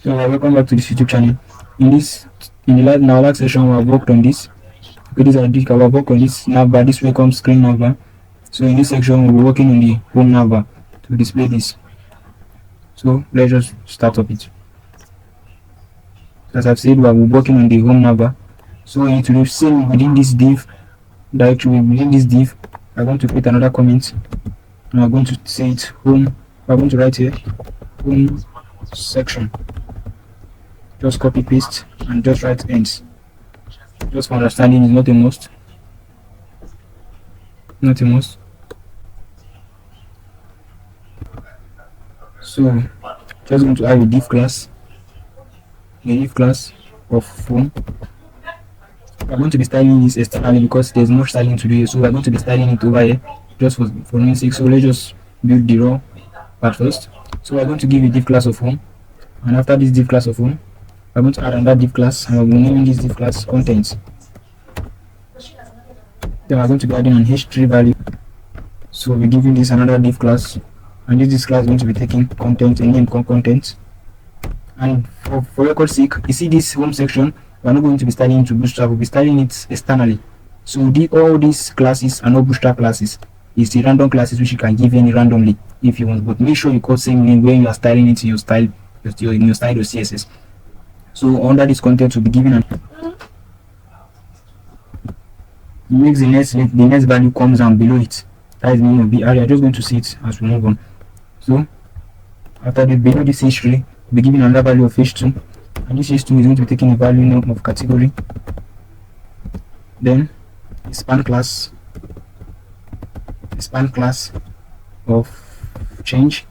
So welcome back to this YouTube channel. In our last session, we have worked on this. Okay, these are the we have worked on this navbar. This welcome screen navbar. So in this section, we'll be working on the home navbar to display this. So let's just start up it. As I've said, we are working on the home navbar. So we need to do same within this div directory. Within this div, I'm going to create another comment, and I'm going to say it home. We're going to write here home section. Just copy paste and just write ends. Just for understanding, is not a must. Not a must. So just going to add a div class. A div class of home. We're going to be styling this externally because there's more styling to do here. So we're going to be styling it over here just for sake. So let's just build the raw part first. So we're going to give a div class of home, and after this div class of home, we're going to add another div class, and we're naming this div class contents. Then we're going to be adding an h3 value. So we're giving this another div class, and this class is going to be taking content and name content. And for record's sake, you see this home section, we're not going to be styling into Bootstrap, we'll be styling it externally. So all these classes are not Bootstrap classes. It's the random classes which you can give any randomly if you want, but make sure you call same name when you are styling it in your style, in your style of CSS. So under this content will be given an makes the next value comes down below it. That is the name of the area. Just going to see it as we move on. So after the below this h3, we'll be given another value of h2, and this h2 is going to be taking a value name of category. Then the span class of change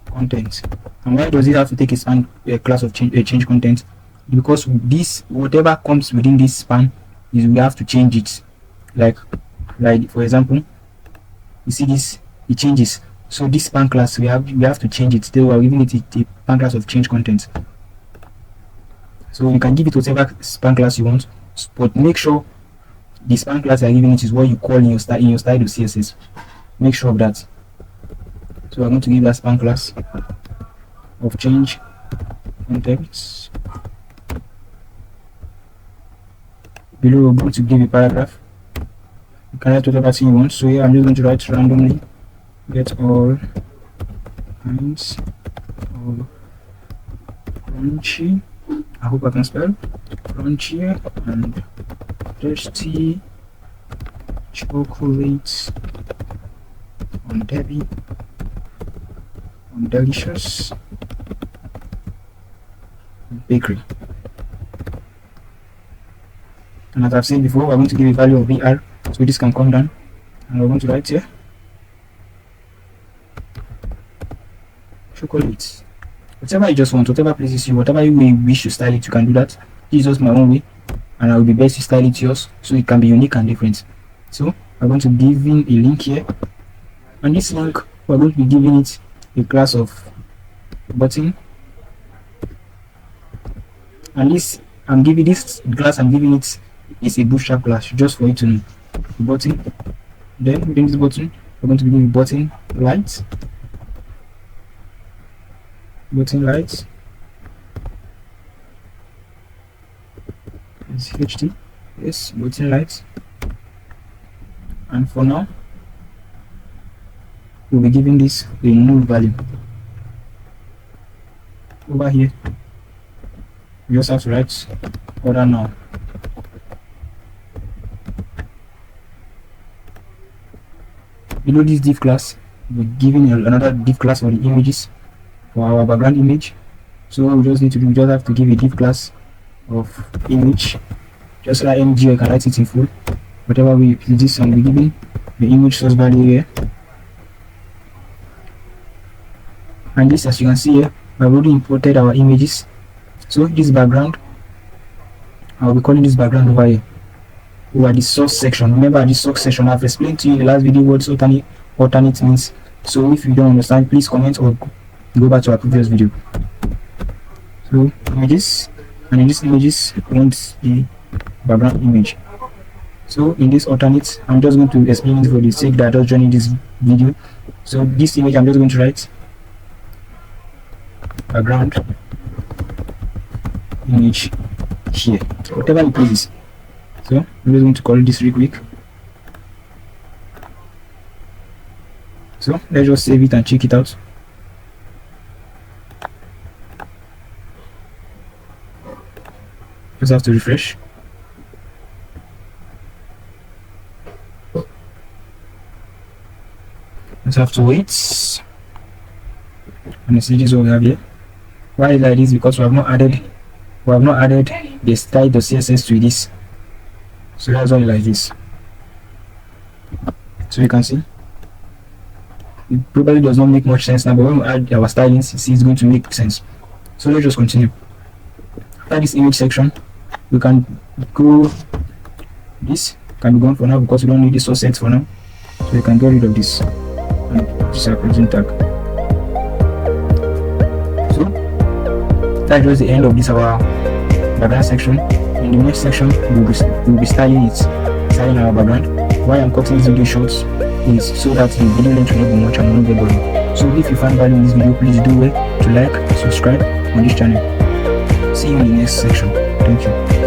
content. And why does it have to take a class of change content? Because this, whatever comes within this span, is we have to change it. Like for example, you see this, it changes. So this span class, we have to change it. Still, we are giving it a span class of change content. So you can give it whatever span class you want, but make sure the span class you are giving it is what you call in your style of CSS. Make sure of that. So I'm going to give that span class of change content. Below we're going to give a paragraph. You can write whatever thing you want. So here I'm just going to write randomly get all kinds of crunchy, I hope I can spell, crunchy and tasty chocolates on delicious bakery. And as I've said before, we're going to give a value of BR, so this can come down, and we're going to write here chocolate. Whatever you just want, whatever pleases you, whatever you wish to style it, you can do that. This is just my own way, and I will be best to style it yours so it can be unique and different. So I'm going to give in a link here, and this link we're going to be giving it a class of button, and this I'm giving it is a Bootstrap class just for you to know. Button. Then within this button, we're going to be giving button lights. It's HT. Yes, button lights. And for now, we'll be giving this a null value. Over here, you just have to write order now. Below this div class, we're giving another div class for the images for our background image. So what we just need to do, we just have to give a div class of image, just like mg, you can write it in full, whatever we use this, and we're giving the image source value here. And this, as you can see here, we've already imported our images. So this background, I'll be calling this background over here, over the source section. Remember this source section, I've explained to you in the last video what alternate means. So if you don't understand, please comment or go back to our previous video. So images, and in this images we want the background image. So in this alternate, I'm just going to explain it for the sake that I just joined this video. So this image, I'm just going to write background image here, whatever it is. So I'm just going to call this real quick. So let's just save it and check it out. Just have to refresh. Just have to wait. And see, this is what we have here. Why is like this? Because we have not added the style.css to this. So that's why like this. So you can see it probably does not make much sense now, but when we add our stylings, you see it's going to make sense. So let's just continue. After this image section, we can go, this can be gone for now because we don't need this source set for now. So you can get rid of this and this is our closing tag. So that was the end of this our background section. In the next section we'll be styling our background. Why I'm cutting this video short is so that the video length will not be much and will not get boring. So if you find value in this video, please do well to like and subscribe on this channel. See you in the next section. Thank you.